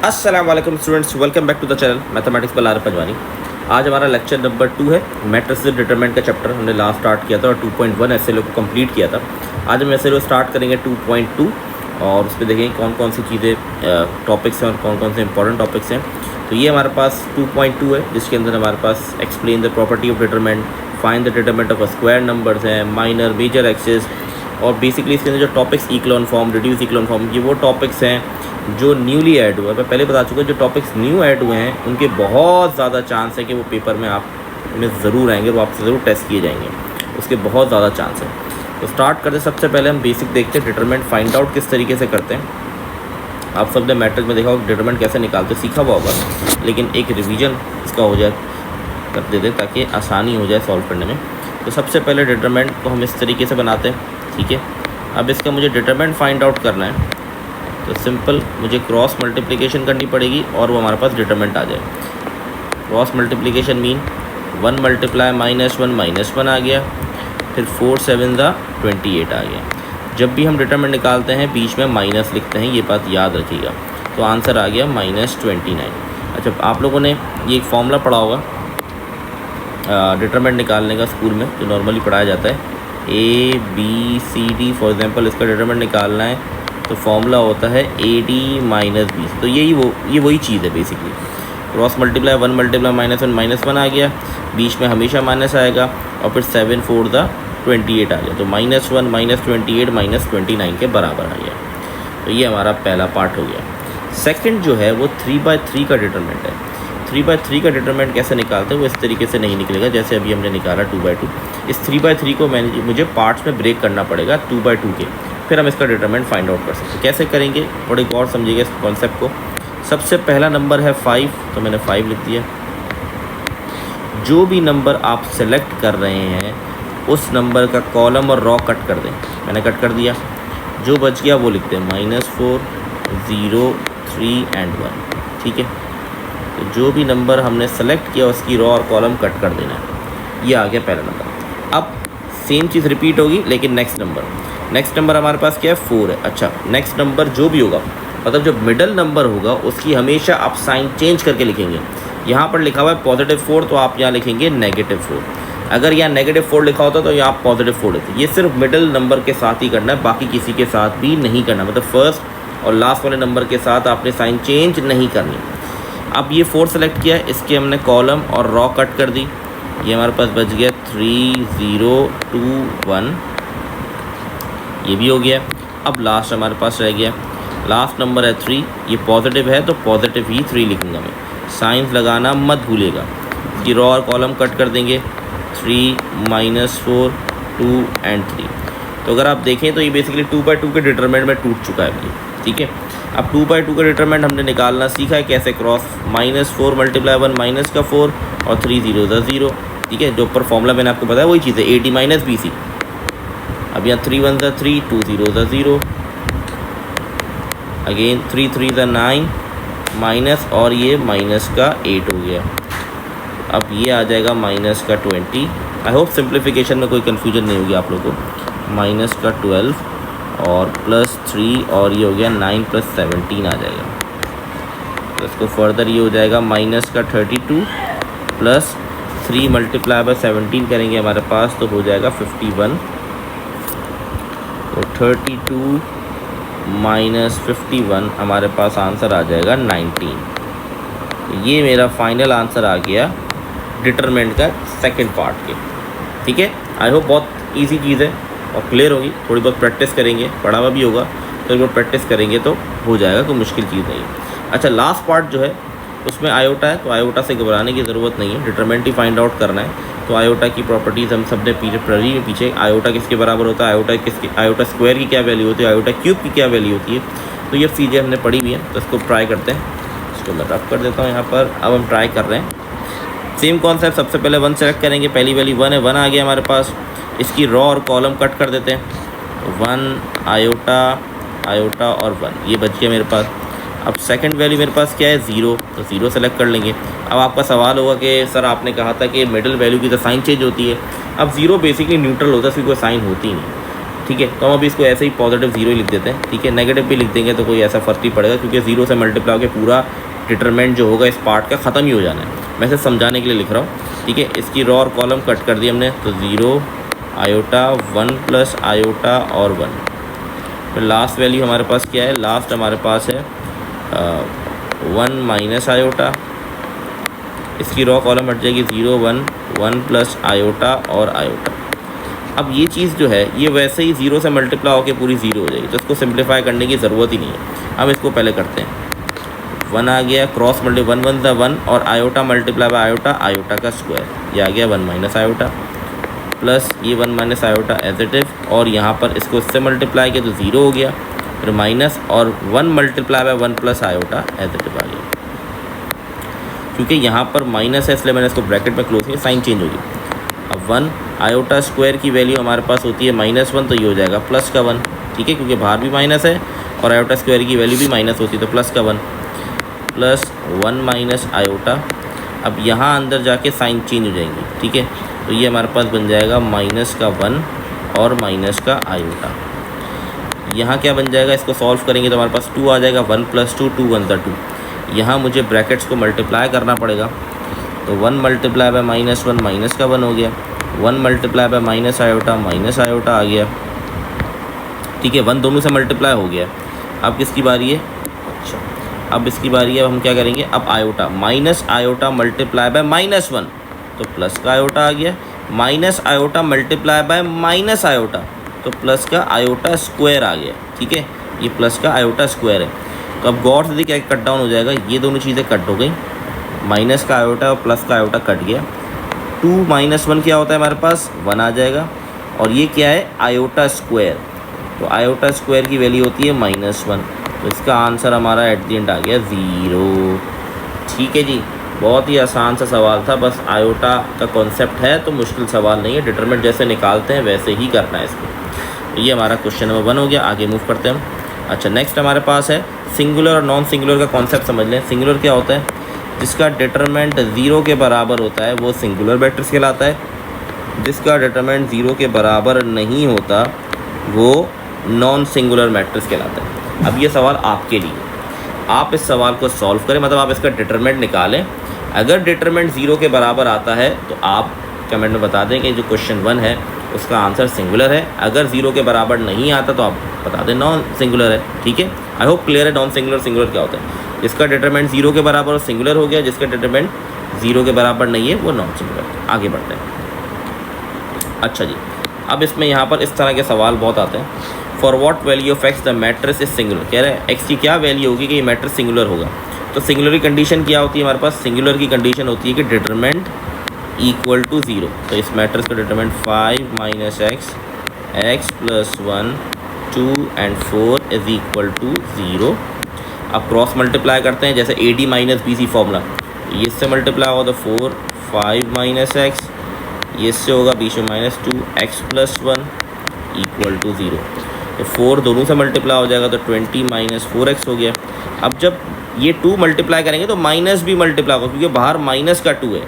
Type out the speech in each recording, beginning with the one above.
अस्सलाम वालेकुम students, welcome back to the channel mathematics by Arif Panjwani. आज हमारा लेक्चर नंबर 2 है। मैट्रिसेस डिटरमिनेंट का चैप्टर हमने लास्ट स्टार्ट किया था और 2.1 एसएलओ को कंप्लीट किया था। आज हम एसएलओ स्टार्ट करेंगे 2.2 और उसमें देखेंगे कौन कौन सी चीज़ें टॉपिक्स हैं और कौन कौन से इंपॉर्टेंट टॉपिक्स हैं। तो ये हमारे पास 2.2 है, जिसके अंदर हमारे पास explain the property of determinant, find the determinant of square numbers हैं, माइनर मेजर एक्सेस, और बेसिकली इसके अंदर जो topics echelon form, reduce echelon form, ये वो टॉपिक्स हैं जो न्यूली ऐड हुआ है। मैं पहले बता चुका जो टॉपिक्स न्यू ऐड हुए हैं उनके बहुत ज़्यादा चांस है कि वो पेपर में आप में ज़रूर आएंगे, वो आपसे ज़रूर टेस्ट किए जाएंगे, उसके बहुत ज़्यादा चांस है। तो स्टार्ट करते सबसे पहले हम बेसिक देखते हैं डिटरमिनेंट फाइंड आउट किस तरीके से करते हैं। आप सब ने मैट्रिक में देखा होगा डिटरमिनेंट कैसे निकालते, सीखा हुआ होगा, लेकिन एक रिवीजन इसका हो जाए कर देते ताकि आसानी हो जाए सॉल्व करने में। तो सबसे पहले डिटरमिनेंट को हम इस तरीके से बनाते हैं, ठीक है। अब इसका मुझे डिटरमिनेंट फाइंड आउट करना है तो सिंपल मुझे क्रॉस मल्टीप्लिकेशन करनी पड़ेगी और वो हमारे पास डिटरमिनेंट आ जाए। क्रॉस मल्टीप्लिकेशन मीन 1 मल्टीप्लाई -1 आ गया, फिर 4 7 28 आ गया। जब भी हम डिटरमिनेंट निकालते हैं बीच में माइनस लिखते हैं, ये बात याद रखिएगा। तो आंसर आ गया -29। अच्छा, आप लोगों ने ये एक फॉर्मूला पढ़ा होगा डिटरमिनेंट निकालने का स्कूल में, जो नॉर्मली पढ़ाया जाता है ABCD। फॉर एग्जांपल इसका डिटरमिनेंट निकालना है तो फॉर्मूला होता है AD - B। तो ये वही चीज़ है बेसिकली। क्रॉस मल्टीप्लाई 1 मल्टीप्लाई -1 आ गया, बीच में हमेशा माइनस आएगा, और फिर 7 4 28 आ गया। तो -1 -28 -29 के बराबर आ गया। तो ये हमारा पहला पार्ट हो गया। सेकंड जो है वो 3/3 का डिटरमिनेंट है। 3/3 का डिटरमिनेंट कैसे निकालते हैं, वो इस तरीके से नहीं निकलेगा जैसे अभी हमने निकाला 2/2। इस 3/3 को मुझे पार्ट्स में ब्रेक करना पड़ेगा 2/2 के, फिर हम इसका डिटरमिनेंट फाइंड आउट कर सकते हैं। कैसे करेंगे, थोड़ी गौर समझिएगा इस कॉन्सेप्ट को। सबसे पहला नंबर है 5, तो मैंने 5 लिख दिया। जो भी नंबर आप सेलेक्ट कर रहे हैं उस नंबर का कॉलम और रॉ कट कर दें, मैंने कट कर दिया। जो बच गया वो लिखते हैं -4 0 3 एंड 1, ठीक है। तो जो भी नंबर हमने सेलेक्ट किया उसकी रॉ और कॉलम कट कर देना है। ये आ गया पहला नंबर। अब सेम चीज़ रिपीट होगी लेकिन नेक्स्ट नंबर हमारे पास क्या है 4 है। अच्छा, नेक्स्ट नंबर जो भी होगा, मतलब जो मिडल नंबर होगा उसकी हमेशा आप साइन चेंज करके लिखेंगे। यहाँ पर लिखा हुआ है +4, तो आप यहाँ लिखेंगे -4। अगर यहाँ -4 लिखा होता तो यहाँ +4 लिखते। ये सिर्फ मिडल नंबर के साथ ही करना है, बाकी किसी के साथ भी नहीं करना। मतलब फर्स्ट और लास्ट वाले नंबर के साथ आपने साइन चेंज नहीं करनी। अब ये 4 सेलेक्ट किया, इसके हमने कॉलम और रॉ कट कर दी। ये हमारे पास बच गया 3 0 2 1, ये भी हो गया। अब लास्ट हमारे पास रह गया, लास्ट नंबर है 3। ये पॉजिटिव है तो पॉजिटिव ही 3 लिखूँगा मैं, साइंस लगाना मत भूलिएगा। ये रॉ और कॉलम कट कर देंगे, 3 -4 2 एंड 3। तो अगर आप देखें तो ये बेसिकली 2/2 के डिटरमिनेंट में टूट चुका है अभी, ठीक है। अब 2/2 का डिटरमिनेंट हमने निकालना सीखा है कैसे। क्रॉस -4 × 1 -4 और 3 0 0, ठीक है। जो ऊपर फॉर्मूला मैंने आपको बताया वही चीज़ है, AD - BC। अब यहाँ 3 1 3 2 0 0, अगेन 3 3 9 माइनस, और ये माइनस का 8 हो गया। अब ये आ जाएगा -20। आई होप सिंप्लीफिकेशन में कोई कन्फ्यूजन नहीं होगी आप लोगों को। -12 और +3, और ये हो गया 9 + 17 आ जाएगा। तो इसको फर्दर ये हो जाएगा -32 प्लस 3 × 17 करेंगे हमारे पास तो हो जाएगा 51। तो 32 - 51 हमारे पास आंसर आ जाएगा 19। तो ये मेरा फाइनल आंसर आ गया डिटरमिनेंट का सेकंड पार्ट के, ठीक है। आई होप बहुत इजी चीज़ है और क्लियर होगी। थोड़ी बहुत प्रैक्टिस करेंगे, पढ़ा हुआ भी होगा, थोड़ी बहुत प्रैक्टिस करेंगे तो हो जाएगा, कोई मुश्किल चीज़ नहीं है। अच्छा, लास्ट पार्ट जो है उसमें आयोटा है, तो आयोटा से घबराने की ज़रूरत नहीं है, डिटरमिनेंट ही फाइंड आउट करना है। तो आयोटा की प्रॉपर्टीज़ हम सब ने पीछे आयोटा किसके बराबर होता है, आयोटा स्क्वायर की क्या वैल्यू होती है, आयोटा क्यूब की क्या वैल्यू होती है। तो ये चीज़ें हमने पढ़ी हुई हैं, तो इसको ट्राई करते हैं। इसको मैं रफ कर देता हूँ यहाँ पर। अब हम ट्राई कर रहे हैं सेम कॉन्सेप्ट। सबसे पहले 1 सेलेक्ट करेंगे, पहली वैल्यू 1 है, 1 आ गया हमारे पास। इसकी रॉ और कॉलम कट कर देते हैं, 1 आयोटा और 1, ये बच गया मेरे पास। अब सेकंड वैल्यू मेरे पास क्या है 0, तो 0 सेलेक्ट कर लेंगे। अब आपका सवाल होगा कि सर आपने कहा था कि मिडिल वैल्यू की तो साइन चेंज होती है। अब 0 बेसिकली न्यूट्रल होता है, इसकी कोई साइन होती नहीं। ठीक है। तो हम अभी इसको ऐसे ही पॉजिटिव 0 ही लिख देते हैं, ठीक है। नेगेटिव भी लिख देंगे तो कोई ऐसा फ़र्क नहीं पड़ेगा, क्योंकि 0 से मल्टीप्लाई होकर पूरा डिटरमिनेंट जो होगा इस पार्ट का ख़त्म ही हो जाना है। मैं इसे समझाने के लिए लिख रहा हूँ, ठीक है। इसकी रॉ और कॉलम कट कर दिए हमने, तो 0 आयोटा 1 प्लस आयोटा और 1। फिर लास्ट वैल्यू हमारे पास क्या है, लास्ट हमारे पास है 1 माइनस आयोटा। इसकी रॉ कॉलम हट जाएगी 0 1 1 प्लस आयोटा और आयोटा। अब ये चीज़ जो है ये वैसे ही 0 से मल्टीप्लाई होकर पूरी 0 हो जाएगी, तो इसको सिंप्लीफाई करने की ज़रूरत ही नहीं है। हम इसको पहले करते हैं। 1 आ गया, क्रॉस मल्टी 1 1 द 1 और iota multiply by iota, iota का स्क्वायर, ये आ गया 1 माइनस आयोटा प्लस ये 1 minus iota as it is, और यहाँ पर इसको इससे मल्टीप्लाई किया तो 0 हो गया, फिर माइनस और 1 multiply by 1 plus iota as it is आ गया। क्योंकि यहाँ पर माइनस है इसलिए मैंने इसको ब्रैकेट में क्लोज किया, साइन चेंज होगी। अब 1 आयोटा स्क्वायर की वैल्यू हमारे पास होती है -1, तो ये हो जाएगा प्लस का 1, ठीक है, क्योंकि बाहर भी माइनस है और आयोटा स्क्वायर की वैल्यू भी माइनस होती है, तो प्लस का 1 प्लस 1 माइनस आयोटा। अब यहाँ अंदर जाके साइन चेंज हो जाएंगी, ठीक है। तो ये हमारे पास बन जाएगा माइनस का 1 और माइनस का आयोटा। यहाँ क्या बन जाएगा, इसको सॉल्व करेंगे तो हमारे पास 2 आ जाएगा, 1 प्लस 2 2 1 2। यहाँ मुझे ब्रैकेट्स को मल्टीप्लाई करना पड़ेगा, तो 1 मल्टीप्लाई बाय -1 माइनस का 1 हो गया, 1 मल्टीप्लाई बाय माइनस आयोटा आ गया, ठीक है। 1 दोनों से मल्टीप्लाई हो गया। अब किसकी बारी है, अच्छा अब इसकी बारी है। अब हम क्या करेंगे, अब iota minus iota multiply by -1 तो प्लस का आयोटा आ गया, minus iota multiply bye minus iota तो प्लस का आयोटा स्क्वायर आ गया, ठीक है। ये प्लस का आयोटा स्क्वायर है। तो अब गौर से देखिए क्या कट डाउन हो जाएगा, ये दोनों चीज़ें कट हो गई, माइनस का आयोटा और प्लस का आयोटा कट गया। 2 माइनस 1 क्या होता है हमारे पास, 1 आ जाएगा, और ये क्या है आयोटा स्क्वायर, तो आयोटा स्क्वायर की वैल्यू होती है -1, तो इसका आंसर हमारा एट द एंड आ गया 0। ठीक है जी, बहुत ही आसान सा सवाल था, बस आयोटा का कॉन्सेप्ट है तो मुश्किल सवाल नहीं है, डिटरमिनेंट जैसे निकालते हैं वैसे ही करना है इसको। ये हमारा क्वेश्चन नंबर 1 हो गया। आगे मूव करते हैं हम। अच्छा, नेक्स्ट हमारे पास है सिंगुलर और नॉन सिंगुलर का कॉन्सेप्ट समझ लें। सिंगुलर क्या होता है, जिसका डिटरमिनेंट 0 के बराबर होता है वो सिंगुलर मैट्रिक्स कहलाता है, जिसका डिटरमिनेंट 0 के बराबर नहीं होता वो नॉन सिंगुलर मैट्रिक्स कहलाता है। अब ये सवाल आपके लिए, आप इस सवाल को सॉल्व करें, मतलब आप इसका डिटरमिनेंट निकालें। अगर डिटरमिनेंट 0 के बराबर आता है तो आप कमेंट में बता दें कि जो क्वेश्चन 1 है उसका आंसर सिंगुलर है। अगर 0 के बराबर नहीं आता तो आप बता दें नॉन सिंगुलर है। ठीक है, आई होप क्लियर है। नॉन सिंगुलर सिंगुलर क्या होता है, जिसका डिटरमिनेंट 0 के बराबर और सिंगुलर हो गया, जिसका डिटरमिनेंट 0 के बराबर नहीं है वो नॉन सिंगुलर। आगे बढ़ते हैं। अच्छा जी, अब इसमें यहाँ पर इस तरह के सवाल बहुत आते हैं। For what value of x the matrix is singular, कह रहे हैं एक्स की क्या वैल्यू होगी कि ये मैट्रिक्स सिंगुलर होगा। तो सिंगुलर की कंडीशन क्या होती है हमारे पास, सिंगुलर की कंडीशन होती है कि डिटरमिनेंट इक्वल टू 0। तो इस मैट्रिक्स का determinant 5 minus x, x plus 1, 2 and 4 is equal to 0। अब क्रॉस मल्टीप्लाई करते हैं, जैसे AD माइनस BC फॉर्मूला, ये इससे मल्टीप्लाई होगा तो 4 5 माइनस एक्स, ये इससे होगा बीच में -2 एक्स प्लस 1 इक्वल टू 0। तो 4 दोनों से मल्टीप्लाई हो जाएगा तो 20 माइनस 4x हो गया। अब जब ये 2 मल्टीप्लाई करेंगे तो माइनस भी मल्टीप्लाई होगा, क्योंकि बाहर माइनस का 2 है।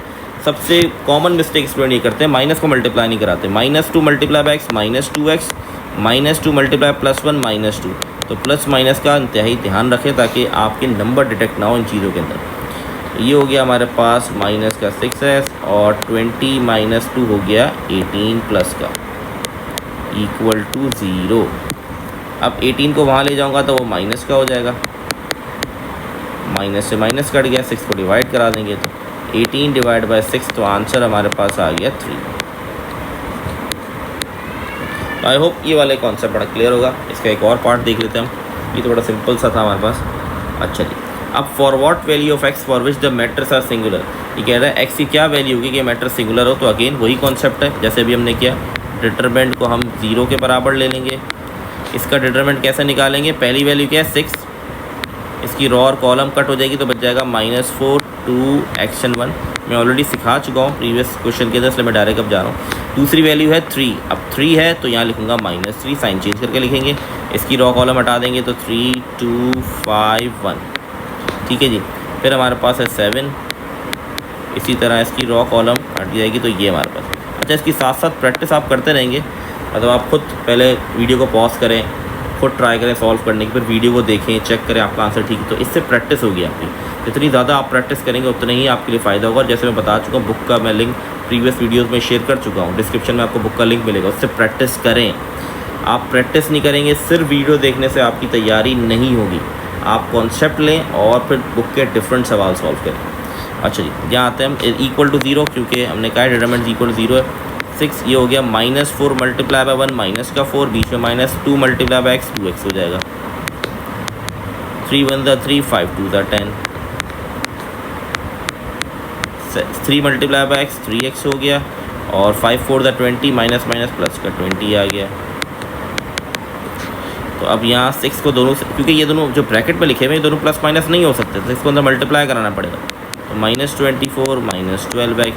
सबसे कॉमन मिस्टेक स्टूडेंट ये करते हैं, माइनस को मल्टीप्लाई नहीं कराते। -2 multiply by x -2x, -2 multiply +1 -2। तो प्लस माइनस का इंतहाई ध्यान रखें ताकि आपके नंबर डिटेक्ट ना हो इन चीज़ों के अंदर। ये हो गया हमारे पास माइनस का 6s और 20 माइनस 2 हो गया 18 प्लस का इक्वल टू 0। अब 18 को वहाँ ले जाऊँगा तो वो माइनस का हो जाएगा, माइनस से माइनस कट गया, 6 को डिवाइड करा देंगे तो 18 डिवाइड बाय 6, तो आंसर हमारे पास आ गया 3। तो आई होप ये वाले कॉन्सेप्ट बड़ा क्लियर होगा। इसका एक और पार्ट देख लेते हैं हम, ये तो बड़ा सिंपल सा था हमारे पास। अच्छा जी, अब for what value of x for which the matrix are singular, ये कह रहा है एक्स की क्या वैल्यू होगी कि मैट्रिक्स सिंगुलर हो। तो अगेन वही कॉन्सेप्ट है जैसे अभी हमने किया, डिटरमिनेंट को हम 0 के बराबर ले लेंगे। इसका डिटरमिनेंट कैसे निकालेंगे, पहली वैल्यू क्या है 6, इसकी रॉ और कॉलम कट हो जाएगी तो बच जाएगा -4 2 एक्शन 1। मैं ऑलरेडी सिखा चुका हूँ प्रीवियस क्वेश्चन के अंदर, इसलिए मैं डायरेक्ट अब जा रहा हूँ। दूसरी वैल्यू है 3, अब 3 है तो यहाँ लिखूँगा -3, साइन चेंज करके लिखेंगे। इसकी रॉ कॉलम हटा देंगे तो 3 2 5 1। ठीक है जी, फिर हमारे पास है 7, इसी तरह इसकी रॉ कॉलम हट जाएगी तो ये हमारे पास। अच्छा, इसकी साथ साथ प्रैक्टिस आप करते रहेंगे मतलब आप खुद पहले वीडियो को पॉज करें, खुद ट्राई करें सॉल्व करने की, फिर वीडियो को देखें, चेक करें आपका आंसर ठीक है, तो इससे प्रैक्टिस होगी आपकी। जितनी ज़्यादा आप प्रैक्टिस करेंगे उतना ही आपके लिए फ़ायदा होगा। जैसे मैं बता चुका हूँ, बुक का मैं लिंक प्रीवियस वीडियोज़ में शेयर कर चुका हूँ, डिस्क्रिप्शन में आपको बुक का लिंक मिलेगा, उससे प्रैक्टिस करें। आप प्रैक्टिस नहीं करेंगे, सिर्फ वीडियो देखने से आपकी तैयारी नहीं होगी। आप कॉन्सेप्ट लें और फिर बुक के डिफरेंट सवाल सॉल्व करें। अच्छा जी, यहाँ आते हैं हम इक्वल टू 0, क्योंकि हमने कहा डिटरमिनेंट इक्वल टू 0 है। 6 ये हो गया -4 मल्टीप्लाई बाय 1 माइनस का 4, बीच में -2 मल्टीप्लाई बाय x 2x हो जाएगा। 3 1 ज़ा 3, 5 2 ज़ा 10, 3 मल्टीप्लाई बाय x 3x हो गया, और 5 4 ज़ा 20, माइनस माइनस प्लस का 20 आ गया। तो अब यहाँ 6 को दोनों से, क्योंकि ये दोनों जो ब्रैकेट में लिखे हुए ये दोनों प्लस माइनस नहीं हो सकते, तो इसको अंदर मल्टीप्लाई कराना पड़ेगा। तो -24 -12x,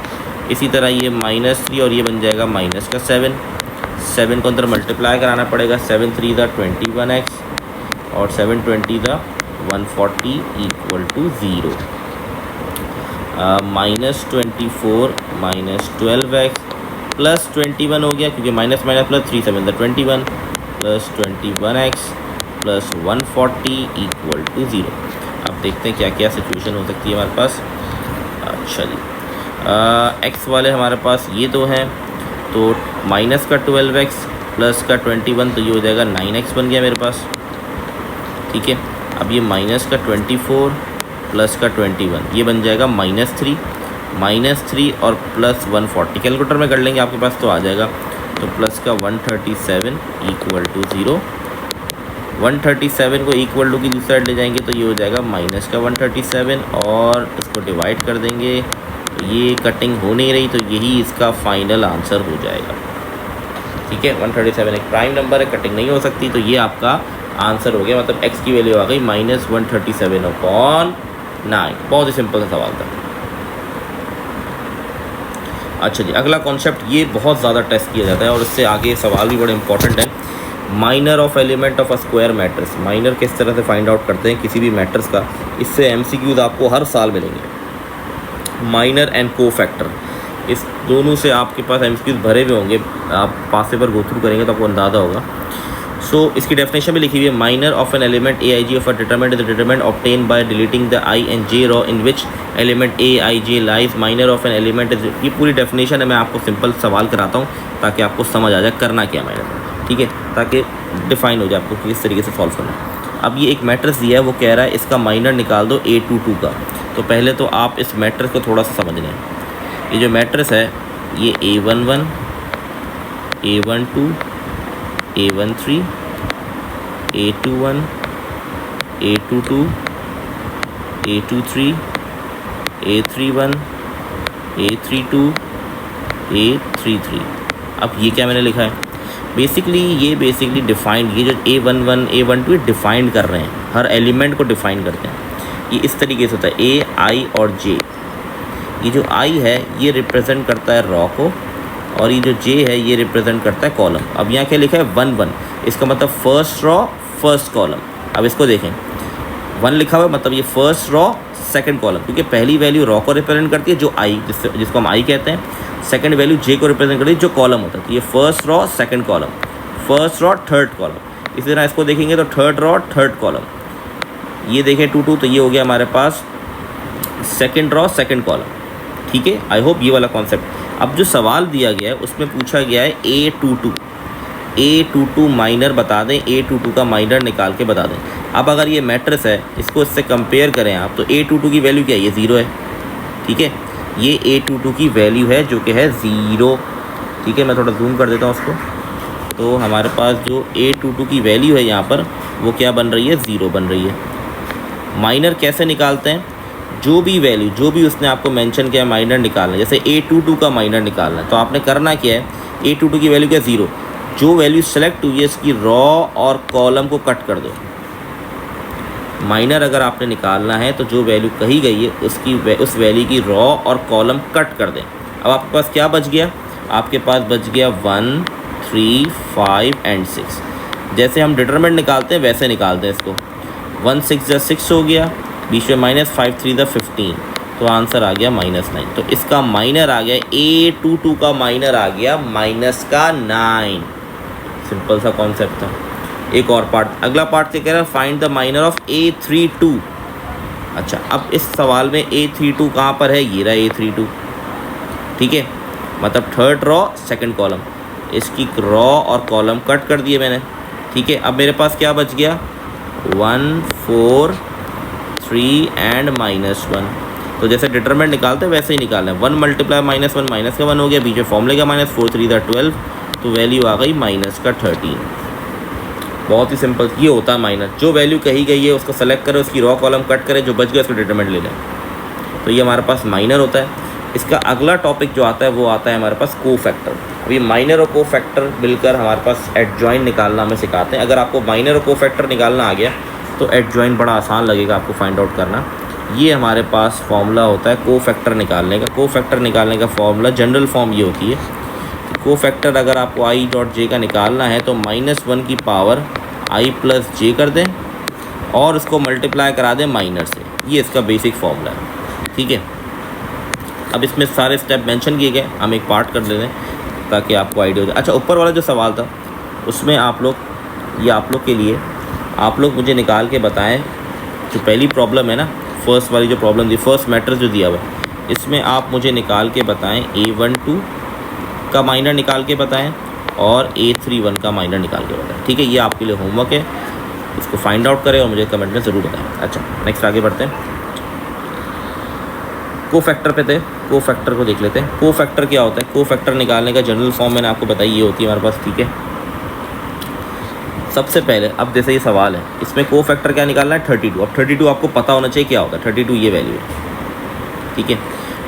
इसी तरह ये -3 और ये बन जाएगा माइनस का 7, 7 को अंदर मल्टीप्लाई कराना पड़ेगा। 7 3 ज़ा 21x और 7 20 ज़ा 140 इक्वल टू 0। -24 -12x प्लस 21 हो गया, क्योंकि माइनस माइनस प्लस 3 7 ज़ा 21 plus 21x plus 140 equal to 0। अब देखते हैं क्या क्या सिचुएशन हो सकती है हमारे पास। अच्छा जी, x वाले हमारे पास ये दो हैं, तो माइनस का 12x प्लस का 21, तो ये हो जाएगा 9x बन गया मेरे पास। ठीक है, अब ये माइनस का 24 प्लस का 21, ये बन जाएगा -3 और प्लस 140, कैलकुलेटर में कर लेंगे आपके पास तो आ जाएगा। तो प्लस का 137 इक्वल टू 0। 137 को इक्वल टू की दूसरी साइड ले जाएंगे, तो ये हो जाएगा माइनस का 137, और इसको डिवाइड कर देंगे, तो ये कटिंग हो नहीं रही, तो यही इसका फाइनल आंसर हो जाएगा। ठीक है, 137 एक प्राइम नंबर है, कटिंग नहीं हो सकती, तो ये आपका आंसर हो गया। मतलब x की वैल्यू आ गई -137/9। बहुत ही सिंपल सा सवाल था। अच्छा जी, अगला कॉन्सेप्ट, ये बहुत ज़्यादा टेस्ट किया जाता है और इससे आगे सवाल भी बड़े इंपॉर्टेंट है। Minor of element of a square matrix. Minor किस तरह से फाइंड आउट करते हैं किसी भी मैट्रिक्स का, इससे MCQs आपको हर साल मिलेंगे। माइनर एंड कोफैक्टर, इस दोनों से आपके पास MCQs भरे हुए होंगे, आप पास पेपर गो थ्रू करेंगे तो आपको अंदाज़ा होगा। सो इसकी डेफिनेशन भी लिखी हुई है, minor of an element AIJ of a determinant is determinant obtain bye deleting the I and J raw in which element AIJ lies. Minor of an element is, ये पूरी डेफिनेशन है, मैं आपको सिंपल सवाल कराता हूँ ताकि आपको समझ आ जाए करना क्या माइनर। ठीक है, ताकि डिफाइन हो जाए आपको किस तरीके से सॉल्व करना है। अब ये एक मैट्रिक्स दिया है, वो कह रहा है इसका माइनर निकाल दो A22 का। तो पहले तो आप इस मैट्रिक्स को थोड़ा सा समझ लें। ये जो मैट्रिक्स है, ये A11 A12 A13 A21 A22 A23 A31 A32 A33। अब ये क्या मैंने लिखा है, ये बेसिकली डिफाइंड, ये जो A11 A12 डिफाइंड कर रहे हैं, हर एलिमेंट को डिफाइन करते हैं। ये इस तरीके से होता है, A I और J। ये जो I है ये रिप्रेजेंट करता है रॉ को, और ये जो J है ये रिप्रेजेंट करता है कॉलम। अब यहाँ क्या लिखा है 1 1, इसका मतलब फर्स्ट रॉ फर्स्ट कॉलम। अब इसको देखें, 1 लिखा हुआ है, मतलब ये फर्स्ट रॉ सेकंड कॉलम, क्योंकि पहली वैल्यू रॉ को रिप्रेजेंट करती है जो I, जिसको हम I कहते हैं। सेकंड वैल्यू J को रिप्रेजेंट करती है जो कॉलम होता है। तो ये first raw second column, first raw third column. इसी तरह इसको देखेंगे तो थर्ड रॉ थर्ड कॉलम। ये देखें 2 2, तो ये हो गया हमारे पास सेकंड रॉ सेकंड कॉलम। ठीक है, आई होप ये वाला कॉन्सेप्ट। अब जो सवाल दिया गया है उसमें पूछा गया है A22 माइनर बता दें, A22 का माइनर निकाल के बता दें। अब अगर ये मैट्रिक्स है, इसको इससे कंपेयर करें आप, तो A22 की वैल्यू क्या है, ये 0 है। ठीक है, ये A22 की वैल्यू है जो कि है 0। ठीक है, मैं थोड़ा जूम कर देता हूँ उसको। तो हमारे पास जो A22 की वैल्यू है यहाँ पर, वो क्या बन रही है, 0 बन रही है। माइनर कैसे निकालते हैं, जो भी वैल्यू, जो भी उसने आपको मेंशन किया माइनर निकालना है, जैसे A22 का माइनर निकालना है, तो आपने करना क्या है, A22 की वैल्यू क्या, 0। जो वैल्यू सेलेक्ट हुई है इसकी रॉ और कॉलम को कट कर दो। माइनर अगर आपने निकालना है तो जो वैल्यू कही गई है उस वैल्यू की रॉ और कॉलम कट कर दें। अब आपके पास क्या बच गया, आपके पास बच गया 1 3 5 एंड 6। जैसे हम डिटरमिनेंट निकालते हैं वैसे निकालते हैं इसको। 1 6 × 6 हो गया, बीच में -5 3 × 15, तो आंसर आ गया -9। तो इसका माइनर आ गया, A22 का माइनर आ गया -9। सिंपल सा कॉन्सेप्ट था। एक और पार्ट, अगला पार्ट क्या कह रहा है, find the minor of A32। अच्छा, अब इस सवाल में A32 कहाँ पर है, ये रहा A32, ठीक है, मतलब थर्ड रॉ सेकंड कॉलम, इसकी रॉ और कॉलम कट कर दिए मैंने, ठीक है। अब मेरे पास क्या बच गया, 1 4 3 एंड -1। तो जैसे डिटरमिनेंट निकालते हैं वैसे ही निकालना है। 1 मल्टीप्लाई -1 माइनस का 1 हो गया, बीच में फॉर्मूले का माइनस, 4 3 12, तो वैल्यू आ गई -13। बहुत ही सिंपल, ये होता है माइनस। जो वैल्यू कही गई है उसको सेलेक्ट करें, उसकी रॉ कॉलम कट करें, जो बच गया उसको डिटरमिनेंट ले लें, तो ये हमारे पास माइनर होता है। इसका अगला टॉपिक जो आता है वो आता है हमारे पास कोफैक्टर। अभी माइनर और कोफैक्टर मिलकर हमारे पास एडजॉइंट निकालना हमें सिखाते हैं। अगर आपको माइनर और कोफैक्टर निकालना आ गया तो एडजॉइंट बड़ा आसान लगेगा आपको फाइंड आउट करना। ये हमारे पास फॉर्मूला होता है कोफैक्टर निकालने का। कोफैक्टर निकालने का फॉर्मूला जनरल फॉर्म ये होती है, कोफैक्टर अगर आपको i.j का निकालना है तो -1 की पावर i + j कर दें और उसको मल्टीप्लाई करा दें माइनर से। ये इसका बेसिक फॉर्मूला है, ठीक है। अब इसमें सारे स्टेप मेंशन किए गए, हम एक पार्ट कर लेते हैं ताकि आपको आइडिया हो जाए। अच्छा, ऊपर वाला जो सवाल था उसमें आप लोग, ये आप लोग के लिए, आप लोग मुझे निकाल के बताएं, जो पहली प्रॉब्लम है ना, फर्स्ट वाली जो प्रॉब्लम थी, फर्स्ट मैट्रिक्स जो दिया हुआ है, इसमें आप मुझे निकाल के बताएं A12 का माइनर निकाल के बताएं और A31 का माइनर निकाल के बताएं, ठीक है। ये आपके लिए होमवर्क है, इसको फाइंड आउट करें और मुझे कमेंट में ज़रूर बताएं। अच्छा, नेक्स्ट आगे बढ़ते हैं। कोफैक्टर पे थे, कोफैक्टर को देख लेते हैं। कोफैक्टर क्या होता है, कोफैक्टर निकालने का जनरल फॉर्म मैंने आपको बताई, ये होती है हमारे पास, ठीक है। सबसे पहले अब जैसे ये सवाल है, इसमें कोफैक्टर क्या निकालना है, 32। अब 32 आपको पता होना चाहिए क्या होता है, 32 ये वैल्यू है, ठीक है।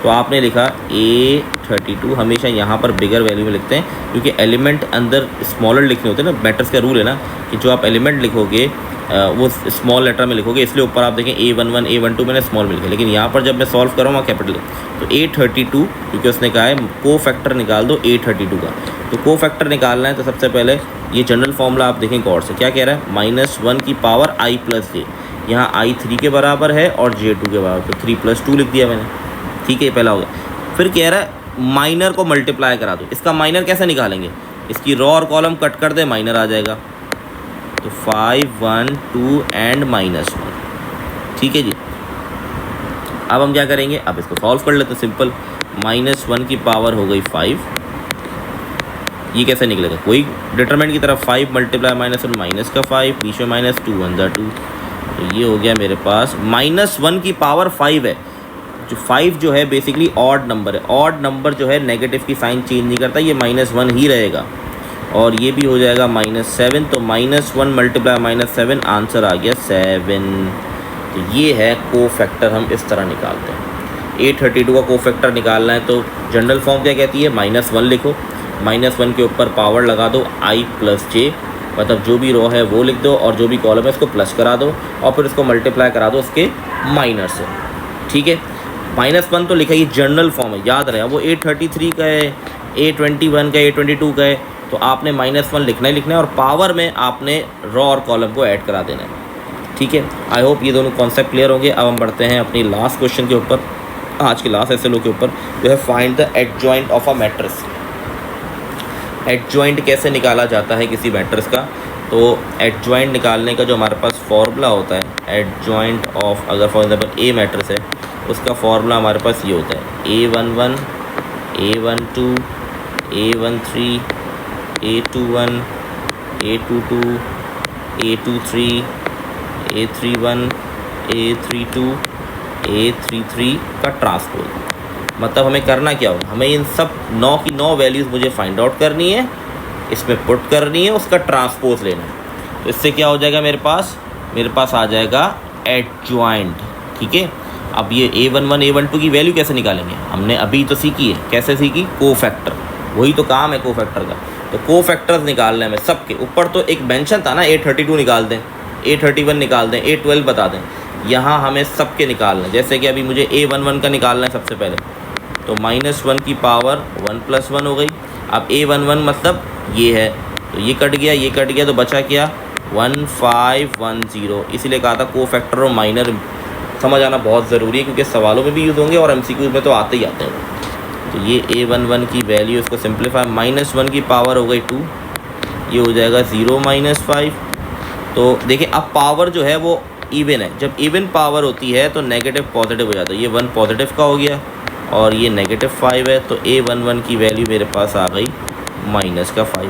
तो आपने लिखा A32, हमेशा यहाँ पर बिगर वैल्यू में लिखते हैं क्योंकि एलिमेंट अंदर स्मॉलर लिखने होते हैं ना। मैट्रिक्स का रूल है ना कि जो आप एलिमेंट लिखोगे वो स्मॉल लेटर में लिखोगे, इसलिए ऊपर आप देखें A11 A12 मैंने स्मॉल में लिखा, लेकिन यहाँ पर जब मैं सॉल्व करूँगा कैपिटल, तो A32 क्योंकि उसने कहा है कोफैक्टर निकाल दो A32 का। तो कोफैक्टर निकालना है तो सबसे पहले ये जनरल फॉर्मूला आप देखें गौर से, क्या कह रहा है, -1 की पावर i + j। यहाँ i 3 के बराबर है और j 2 के बराबर, तो 3 + 2 लिख दिया मैंने, ठीक है, पहला हो गया। फिर कह रहा है माइनर को मल्टीप्लाई करा दो। इसका माइनर कैसे निकालेंगे, इसकी रॉ और कॉलम कट कर दे, माइनर आ जाएगा, तो 5 1 2 एंड -1, ठीक है जी। अब हम क्या करेंगे, अब इसको सॉल्व कर लेते हैं, सिंपल। -1 की पावर हो गई 5, ये कैसे निकलेगा, कोई डिटरमिनेंट की तरफ 5 मल्टीप्लाई -1 माइनस का 5, बीच में -2 1 2, तो ये हो गया मेरे पास -1 की पावर 5 है। जो 5 जो है बेसिकली ऑड नंबर है, ऑड नंबर जो है नेगेटिव की साइन चेंज नहीं करता, ये -1 ही रहेगा। और ये भी हो जाएगा -7, तो -1 मल्टीप्लाई -7, आंसर आ गया 7। तो ये है कोफैक्टर, हम इस तरह निकालते हैं। A32 का कोफैक्टर निकालना है तो जनरल फॉर्म क्या कहती है, -1 लिखो, -1 के ऊपर पावर लगा दो i + j, मतलब जो भी रो है वो लिख दो और जो भी कॉलम है उसको प्लस करा दो और फिर उसको मल्टीप्लाई करा दो उसके माइनर से, ठीक है। -1 तो लिखा, ये जनरल फॉर्म है, याद रहे। वो A33 का है, A21 का, A22 का है, तो आपने -1 लिखना ही लिखना है और पावर में आपने रॉ और कॉलम को ऐड करा देना है, ठीक है। आई होप ये दोनों कॉन्सेप्ट क्लियर होंगे। अब हम बढ़ते हैं अपनी लास्ट क्वेश्चन के ऊपर, आज के लास्ट SLO के ऊपर, जो है find the adjoint of a matrix. Adjoint कैसे निकाला जाता है किसी मैट्रिक्स का, तो एडजॉइंट निकालने का जो हमारे पास फॉर्मूला होता है, एडजॉइंट ऑफ, अगर फॉर एग्जाम्पल A मैट्रिक्स है, उसका फॉर्मूला हमारे पास ये होता है A11 A12 A13 A21 A22 A23 A31 A32 A33 का ट्रांसपोज। मतलब हमें करना क्या होगा, हमें इन सब 9 की 9 वैल्यूज़ मुझे फाइंड आउट करनी है, इसमें पुट करनी है, उसका ट्रांसपोज लेना है। तो इससे क्या हो जाएगा, मेरे पास आ जाएगा एडजॉइंट, ठीक है। अब ये A11 A12 की वैल्यू कैसे निकालेंगे, हमने अभी तो सीखी है, कैसे सीखी, कोफैक्टर, वही तो काम है कोफैक्टर का। तो कोफैक्टर्स निकालने में सबके ऊपर तो एक मेंशन था ना, A32 निकाल दें, A31 निकाल दें, A12 बता दें, यहाँ हमें सबके निकालना है। जैसे कि अभी मुझे A11 का निकालना है सबसे पहले, तो -1 की पावर 1 + 1 हो गई। अब A11 मतलब ये है, तो ये कट गया, ये कट गया, तो बचा क्या, 1510। इसीलिए कहा था कोफैक्टर और माइनर समझ आना बहुत ज़रूरी है, क्योंकि सवालों में भी यूज़ होंगे और MCQ में तो आते ही आते हैं। तो ये A11 की वैल्यू, इसको सिंप्लीफाई, -1 की पावर हो गई 2, ये हो जाएगा 0 माइनस 5। तो देखिए अब पावर जो है वो इवन है, जब इवन पावर होती है तो नेगेटिव पॉजिटिव हो जाता है। ये 1 पॉजिटिव का हो गया और ये नेगेटिव 5 है, तो A11 की वैल्यू मेरे पास आ गई माइनस का 5।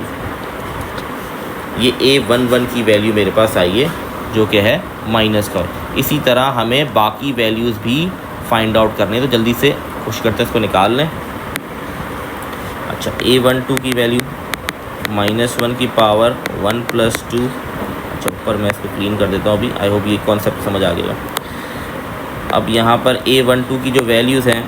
ये A11 की वैल्यू मेरे पास आई है जो कि है माइनस का। इसी तरह हमें बाकी वैल्यूज़ भी फाइंड आउट करनी है, तो जल्दी से कोशिश करते हैं इसको निकाल लें। अच्छा, A12 की वैल्यू -1 की पावर 1 + 2। अच्छा, ऊपर मैं इसको क्लीन कर देता हूँ अभी, आई होप ये कॉन्सेप्ट समझ आ गया। अब यहाँ पर A12 की जो वैल्यूज़ हैं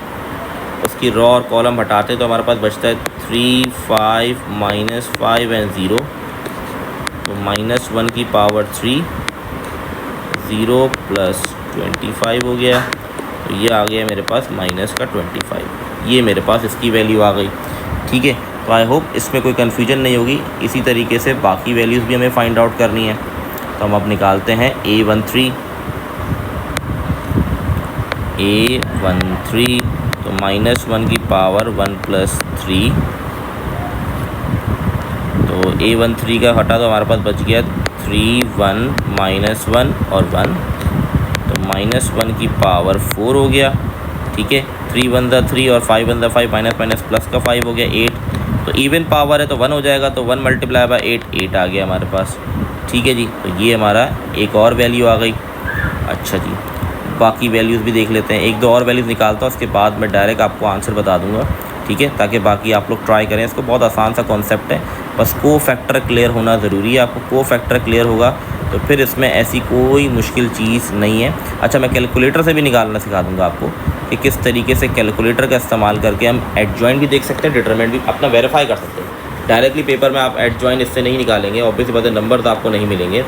उसकी रॉ और कॉलम हटाते तो हमारे पास बचता है 3, 5, -5 एंड 0। तो -1 की पावर 3, 0 + 25 हो गया, तो ये आ गया मेरे पास माइनस का 25। ये मेरे पास इसकी वैल्यू आ गई। ठीक है, तो आई होप इसमें कोई कन्फ्यूजन नहीं होगी। इसी तरीके से बाकी वैल्यूज़ भी हमें फाइंड आउट करनी है। तो हम अब निकालते हैं A13। तो -1 की पावर 1 + 3। तो A13 का हटा तो हमारे पास बच गया 3, 1, -1 और 1। तो -1 की पावर 4 हो गया। ठीक है, 3 × 1 = 3 और 5 × 1 = 5, माइनस प्लस का 5 हो गया 8। तो इवन पावर है तो 1 हो जाएगा, तो 1 × 8 आ गया हमारे पास। ठीक है जी, तो ये हमारा एक और वैल्यू आ गई। अच्छा जी, बाकी वैल्यूज़ भी देख लेते हैं। एक दो और वैल्यूज़ निकालता हूँ, उसके बाद मैं डायरेक्ट आपको आंसर बता दूंगा। ठीक है, ताकि बाकी आप लोग ट्राई करें। इसको बहुत आसान सा कॉन्सेप्ट है, बस को फैक्टर क्लियर होना ज़रूरी है। आपको को फैक्टर क्लियर होगा तो फिर इसमें ऐसी कोई मुश्किल चीज़ नहीं है। अच्छा, मैं कैलकुलेटर से भी निकालना सिखा दूंगा आपको कि किस तरीके से कैलकुलेटर का इस्तेमाल करके हम एडजॉइंट भी देख सकते हैं, डिटरमिनेंट भी अपना वेरीफाई कर सकते हैं। डायरेक्टली पेपर में आप एडजॉइंट इससे नहीं निकालेंगे, ऑब्वियसली बात है, नंबर तो आपको नहीं मिलेंगे।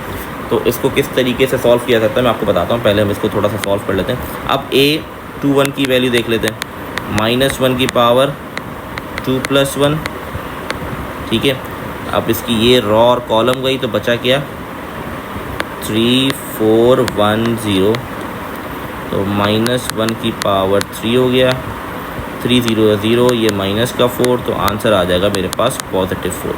तो इसको किस तरीके से सॉल्व किया जाता है मैं आपको बताता हूँ। पहले हम इसको थोड़ा सा सॉल्व कर लेते हैं। अब A21 की वैल्यू देख लेते हैं, -1 की पावर 2 + 1। ठीक है, अब इसकी ये रॉ और कॉलम गई तो बचा क्या 3, 4, 1, 0। तो -1 की पावर 3 हो गया, 3, 0, 0, ये माइनस का 4, तो आंसर आ जाएगा मेरे पास +4।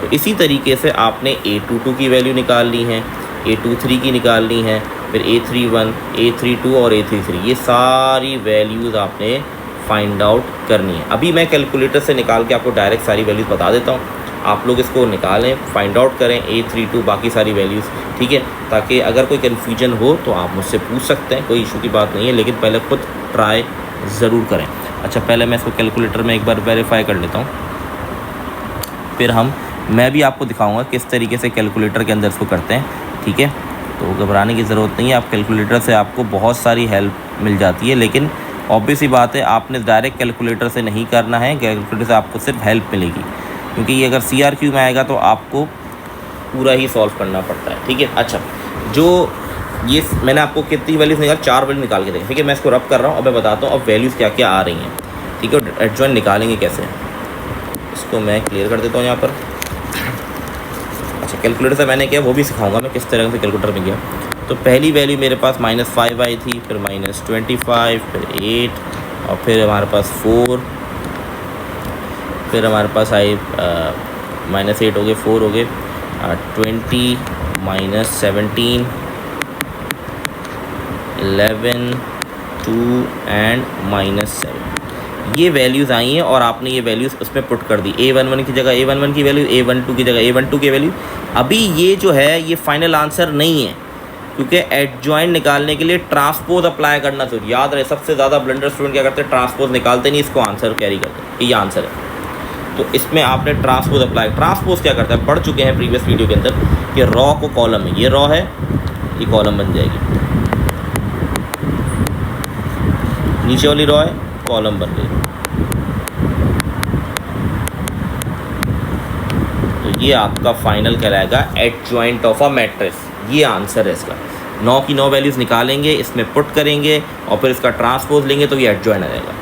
तो इसी तरीके से आपने A22 की वैल्यू निकालनी है, A23 की निकालनी है, फिर A31, A32 और A33, ये सारी वैल्यूज़ आपने फाइंड आउट करनी है। अभी मैं कैलकुलेटर से निकाल के आपको डायरेक्ट सारी वैल्यूज़ बता देता हूँ, आप लोग इसको निकालें, फाइंड आउट करें A32 बाकी सारी वैल्यूज़। ठीक है, ताकि अगर कोई कन्फ्यूजन हो तो आप मुझसे पूछ सकते हैं, कोई इशू की बात नहीं है, लेकिन पहले खुद ट्राई ज़रूर करें। अच्छा, पहले मैं इसको कैलकुलेटर में एक बार वेरीफाई कर लेता हूँ, फिर मैं भी आपको दिखाऊंगा किस तरीके से कैलकुलेटर के अंदर इसको करते हैं। ठीक है, तो घबराने की ज़रूरत नहीं है, आप कैलकुलेटर से आपको बहुत सारी हेल्प मिल जाती है, लेकिन ऑब्वियस ही बात है आपने डायरेक्ट कैलकुलेटर से नहीं करना है, कैलकुलेटर से आपको सिर्फ हेल्प मिलेगी, क्योंकि ये अगर CRQ में आएगा तो आपको पूरा ही सॉल्व करना पड़ता है। ठीक है, अच्छा, जो ये मैंने आपको कितनी वैल्यूज़ निकाल 4 वैल्यू निकाल के देखें। ठीक है, मैं इसको रब कर रहा हूँ, अब मैं बताता हूँ अब वैल्यूज़ क्या क्या आ रही हैं। ठीक है, एडजॉइंट निकालेंगे कैसे, इसको मैं क्लियर कर देता हूँ यहाँ पर। अच्छा, कैलकुलेटर से मैंने किया वो भी सिखाऊंगा मैं किस तरह से कैलकुलेटर में गया। तो पहली वैल्यू मेरे पास -5 आई थी, फिर -25, फिर 8 और फिर हमारे पास 4, फिर हमारे पास आई -8 हो गए, 4 हो गए, 20, -17, 11, 2 एंड -7। ये वैल्यूज़ आई हैं और आपने ये वैल्यूज़ उसमें पुट कर दी। A11 की जगह A11 की वैल्यू, A12 की जगह A12 की वैल्यू। अभी ये जो है ये फाइनल आंसर नहीं है, क्योंकि एडजॉइंट निकालने के लिए ट्रांसपोज अप्लाई करना चाहिए। याद रहे, सबसे ज़्यादा ब्लंडर स्टूडेंट क्या करते हैं, ट्रांसपोज निकालते नहीं, इसको आंसर कैरी करते हैं, ये आंसर है। तो इसमें आपने ट्रांसपोज अप्लाई, ट्रांसपोज क्या करता है, पढ़ चुके हैं प्रीवियस वीडियो के अंदर कि रॉ को कॉलम में, ये रॉ है, ये कॉलम बन जाएगी, नीचे वाली रॉ है, कॉलम बन गई। तो ये आपका फाइनल कहलाएगा एडजॉइंट ऑफ अ मैट्रिक्स, ये आंसर है इसका। 9 की 9 वैल्यूज़ निकालेंगे, इसमें पुट करेंगे और फिर इसका ट्रांसपोज लेंगे तो ये एडजॉइंट आ जाएगा।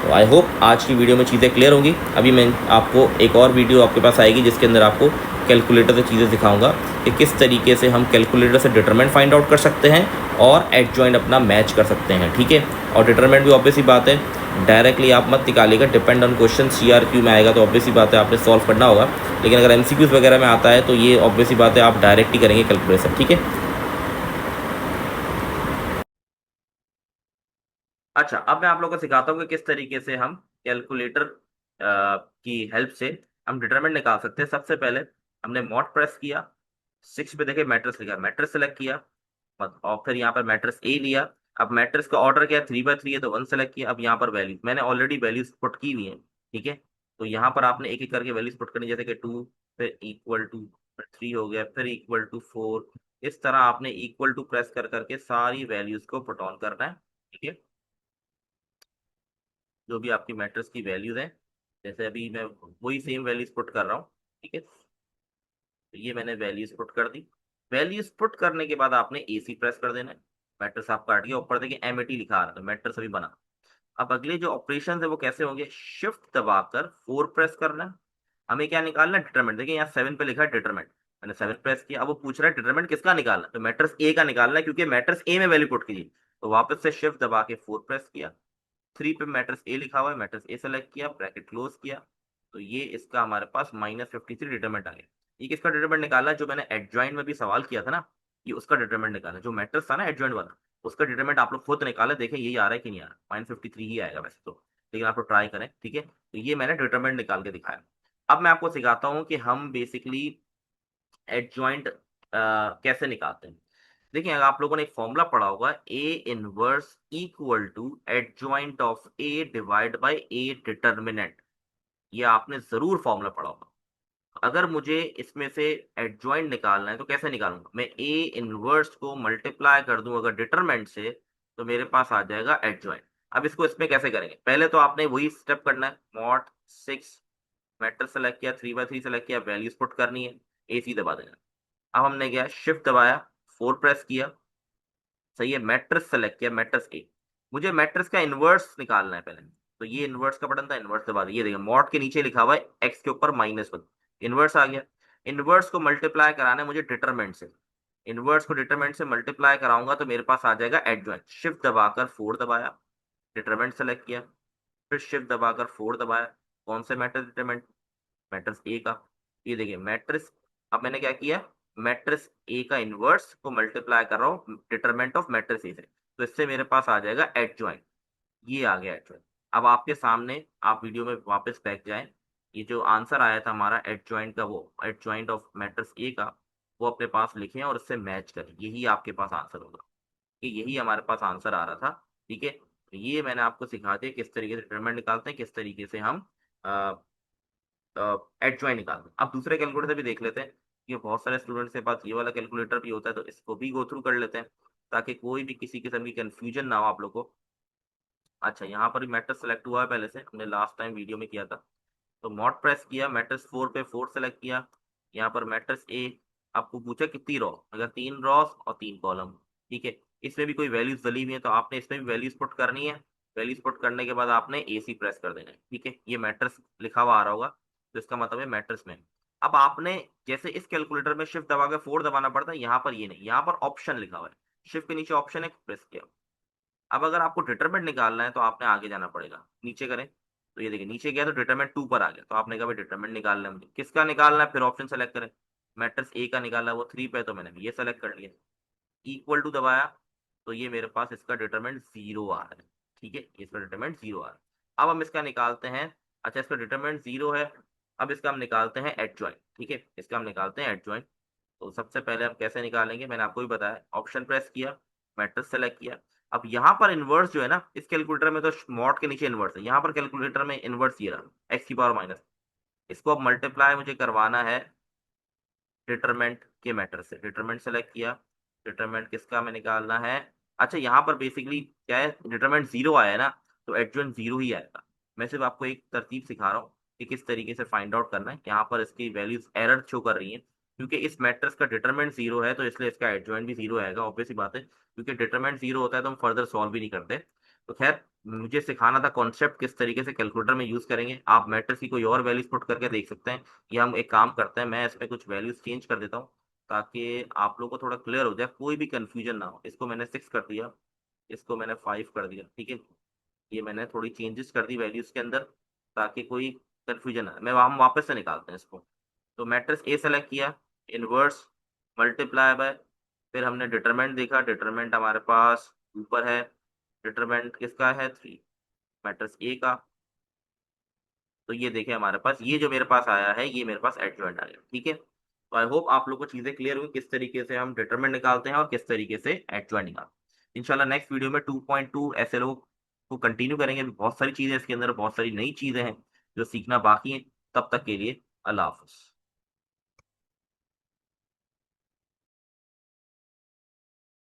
तो आई होप आज की वीडियो में चीज़ें क्लियर होंगी। अभी मैं आपको एक और वीडियो आपके पास आएगी जिसके अंदर आपको कैलकुलेटर से चीज़ें सिखाऊंगा कि किस तरीके से हम कैलकुलेटर से डिटरमिनेंट फाइंड आउट कर सकते हैं और एडजॉइंट अपना मैच कर सकते हैं, ठीक है। और डिटरमिनेंट भी ऑब्वियस ही बात है, डायरेक्टली आप मत निकालिएगा, डिपेंड ऑन क्वेश्चन CRQ में आएगा तो ऑब्वियस ही बात है आपने सॉल्व करना होगा। लेकिन अगर MCQs वगैरह में आता है तो ये ऑब्वियस ही बात है आप डायरेक्ट ही करेंगे कैलकुलेशन, ठीक है। अच्छा, अब मैं आप लोगों को सिखाता हूँ कि किस तरीके से हम कैलकुलेटर की हेल्प से हम डिटरमिनेंट निकाल सकते हैं। सबसे पहले हमने मॉड प्रेस किया, 6 पे देखिए मैट्रिक्स लिखा, मैट्रिक्स सेलेक्ट किया और फिर यहाँ पर मैट्रिक्स ए लिया। अब मैट्रिक्स का ऑर्डर क्या है, 3/3 है तो 1 सेलेक्ट किया। अब यहाँ पर वैल्यूज मैंने ऑलरेडी वैल्यूज पुट की हुई है, ठीक है। तो यहाँ पर आपने एक एक करके वैल्यूज पुट करनी, जैसे कि 2 फिर इक्वल टू, फिर 3 हो गया, फिर इक्वल टू 4। इस तरह आपने इक्वल टू प्रेस कर करके सारी वैल्यूज को पुट ऑन करना है, ठीक है। जो भी आपकी मैट्रिक्स की वैल्यूज हैं, जैसे अभी मैं वही सेम वैल्यूज पुट कर रहा हूँ, ठीक है। तो ये मैंने वैल्यूज पुट कर दी। वैल्यूज पुट करने के बाद आपने AC प्रेस कर देना है। मैट्रिक्स आपका हट गया, ऊपर देखिए MAT लिखा आ रहा था, मैट्रिक्स अभी बना। अब अगले जो ऑपरेशन है वो कैसे होंगे, शिफ्ट दबाकर 4 प्रेस करना है। हमें क्या निकालना है, डिटरमिनेंट। देखिए यहाँ 7 पे लिखा है डिटरमिनेंट, मैंने 7 प्रेस किया। अब वो पूछ रहा है डिटरमिनेंट किसका निकालना है, तो मैट्रिक्स A का निकालना है, क्योंकि मैट्रिक्स A में वैल्यू पुट कीजिए। तो वापस से शिफ्ट दबा के 4 प्रेस किया। 3 पे मैट्रिक्स ए लिखा हुआ है, मैट्रिक्स ए सेलेक्ट किया, ब्रैकेट क्लोज किया। तो ये इसका हमारे पास -53 डिटरमिनेंट आ गया। ये किसका डिटरमिनेंट निकाला, जो मैंने एडजॉइंट में भी सवाल किया था ना, ये उसका डिटरमिनेंट निकाला। जो मैट्रिक्स था ना एडजॉइंट वाला, उसका डिटरमिनेंट आप लोग खुद निकाले, देखें यही आ रहा है कि नहीं आ रहा। -53 ही आएगा वैसे तो, लेकिन आप लोग ट्राई करें, ठीक है। तो ये मैंने डिटरमिनेंट निकाल के दिखाया। अब मैं आपको सिखाता हूँ कि हम बेसिकली एडजॉइंट कैसे निकालते हैं। देखिए अगर आप लोगों ने एक फॉर्मूला पढ़ा होगा, A inverse equal to adjoint of A divide by A determinant. ये आपने जरूर फॉर्मूला पढ़ा होगा। अगर मुझे इसमें से एडजॉइंट निकालना है तो कैसे निकालूंगा, मैं ए इनवर्स को मल्टीप्लाई कर दूं अगर डिटरमिनेंट से, तो मेरे पास आ जाएगा एडजॉइंट। अब इसको इसमें कैसे करेंगे, पहले तो आपने वही स्टेप करना है, मॉड 6 मैट्रिक्स सेलेक्ट किया, 3/3 सेलेक्ट किया, वैल्यूज पुट करनी है, AC दबा देना। अब हमने क्या, शिफ्ट दबाया, 4 प्रेस किया, सही है, मैट्रिक्स सेलेक्ट किया, मैट्रिक्स ए। मुझे मैट्रिक्स का इनवर्स निकालना है पहले। तो ये इनवर्स का बटन था, इनवर्स दबा दिया। ये देखिए मॉड के नीचे लिखा हुआ है एक्स के ऊपर -1, इनवर्स आ गया। इनवर्स को मल्टीप्लाई कराना है मुझे डिटरमिनेंट से। इनवर्स को डिटरमिनेंट से मल्टीप्लाई कराऊंगा तो मेरे पास आ जाएगा एडजॉइंट। शिफ्ट दबाकर 4 दबाया, डिटरमिनेंट सेलेक्ट किया, फिर शिफ्ट दबाकर 4 दबाया। कौन से मैट्रिक्स डिटरमिनेंट, मैट्रिक्स ए का। ये देखिए मैट्रिक्स, अब मैंने क्या किया, मैट्रिक्स ए का इनवर्स को मल्टीप्लाई कर रहा हूँ डिटरमिनेंट ऑफ मैट्रिक्स ए से, तो इससे मेरे पास आ जाएगा एडजॉइंट। ये आ गया एडजॉइंट। अब आपके सामने, आप वीडियो में वापस बैक जाएं, ये जो आंसर आया था हमारा एडजॉइंट का, वो एडजॉइंट ऑफ मैट्रिक्स ए का, वो अपने पास लिखें और इससे मैच करें, यही आपके पास आंसर होगा। कि यही हमारे पास आंसर आ रहा था, ठीक है। तो ये मैंने आपको सिखा दिया किस तरीके से डिटरमिनेंट निकालते हैं, किस तरीके से हम एडजॉइंट निकालना। अब दूसरे कैलकुलेटर भी देख लेते हैं। ये बहुत सारे स्टूडेंट्स के पास ये वाला कैलकुलेटर भी होता है, तो इसको भी गो थ्रू कर लेते हैं ताकि कोई भी किसी किस्म की कंफ्यूजन ना हो आप लोग को। अच्छा, यहाँ पर भी मैट्रिक्स सेलेक्ट हुआ है, पहले से हमने लास्ट टाइम वीडियो में किया था। तो मॉड प्रेस किया, मैट्रिक्स 4 पे 4 सेलेक्ट किया। यहाँ पर मैट्रिक्स ए, आपको पूछा कितनी रॉ, अगर 3 रॉस और 3 कॉलम, ठीक है। इसमें भी कोई वैल्यूज डली हुई है तो आपने इसमें भी वैल्यूज पुट करनी है। वैल्यूज पुट करने के बाद आपने AC प्रेस कर देना है, ठीक है। ये मैट्रिक्स लिखा हुआ आ रहा होगा, तो इसका मतलब है मैट्रिक्स में। अब आपने जैसे इस कैलकुलेटर में शिफ्ट दबा के 4 दबाना पड़ता है, यहाँ पर ये नहीं, यहाँ पर ऑप्शन लिखा हुआ है, शिफ्ट के नीचे ऑप्शन है, प्रेस किया। अब अगर आपको डिटरमिनेंट निकालना है तो आपने आगे जाना पड़ेगा, नीचे करें। तो ये देखिए नीचे गया तो डिटरमिनेंट 2 पर आ गया, तो आपने कहा भाई डिटरमिनेंट निकालना है मुझे, किसका निकालना है, फिर ऑप्शन सेलेक्ट करें। मैट्रिक्स ए का निकालना है, वो 3 पे है, तो मैंने ये सेलेक्ट कर लिया। इक्वल टू दबाया, तो ये मेरे पास इसका डिटरमिनेंट 0 आ रहा है, ठीक है। इसका डिटरमिनेंट 0 आ रहा है। अब हम इसका निकालते हैं। अच्छा, इसका डिटरमिनेंट 0 है। अब इसका हम निकालते हैं एडजॉइंट, ठीक है। इसका हम निकालते हैं एडजॉइंट। तो सबसे पहले हम कैसे निकालेंगे, मैंने आपको भी बताया, ऑप्शन प्रेस किया, मैट्रिक्स सेलेक्ट किया। अब यहाँ पर इनवर्स जो है ना, इस कैलकुलेटर में तो मॉड के नीचे इनवर्स है, यहाँ पर कैलकुलेटर में इनवर्स ये रहा, एक्स की पावर माइनस। इसको अब मल्टीप्लाई मुझे करवाना है डिटरमिनेंट के मैट्रिक्स से। डिटरमिनेंट सेलेक्ट किया, डिटरमिनेंट किसका हमें निकालना है। अच्छा, यहाँ पर बेसिकली क्या है, डिटरमिनेंट 0 आया है ना, तो एडजॉइंट 0 ही आएगा। मैं सिर्फ आपको एक तरतीब सिखा रहा हूँ कि किस तरीके से फाइंड आउट करना है। यहाँ पर इसकी वैल्यूज एरर शो कर रही है, क्योंकि इस मैट्रिक्स का डिटरमिनेंट 0 है, तो इसलिए इसका एडजॉइंट भी 0 आएगा, ऑब्वियस सी बात है, क्योंकि डिटरमिनेंट 0 होता है तो हम फर्दर सॉल्व भी नहीं करते। तो खैर, मुझे सिखाना था कॉन्सेप्ट किस तरीके से कैलकुलेटर में यूज़ करेंगे। आप मैट्रिक्स की कोई और वैल्यूज पुट करके देख सकते हैं, या हम एक काम करते हैं, मैं इसमें कुछ वैल्यूज चेंज कर देता हूँ ताकि आप लोगों को थोड़ा क्लियर हो जाए, कोई भी कन्फ्यूजन ना हो। इसको मैंने 6 कर दिया, इसको मैंने 5 कर दिया, ठीक है। ये मैंने थोड़ी चेंजेस कर दी वैल्यूज के अंदर ताकि कोई कन्फ्यूजन ना, मैं हम वापस से निकालते हैं इसको। तो मैट्रिक्स ए सेलेक्ट किया, इनवर्स मल्टीप्लाई बाय, फिर हमने डिटरमिनेंट देखा, डिटरमिनेंट हमारे पास ऊपर है, डिटरमिनेंट किसका है 3, मैट्रिक्स ए का। तो ये देखिए हमारे पास, ये जो मेरे पास आया है ये मेरे पास एडजॉइंट आ गया, ठीक है। तो आई होप आप लोग को चीज़ें क्लियर हुई किस तरीके से हम डिटरमिनेंट निकालते हैं और किस तरीके से एडजॉइंट निकालते हैं। इंशाल्लाह नेक्स्ट वीडियो में 2.2 एसएलओ को कंटिन्यू करेंगे। अभी बहुत सारी चीज़ें इसके अंदर, बहुत सारी नई चीज़ें हैं जो सीखना बाकी है। तब तक के लिए अल्लाह हाफ़िज़।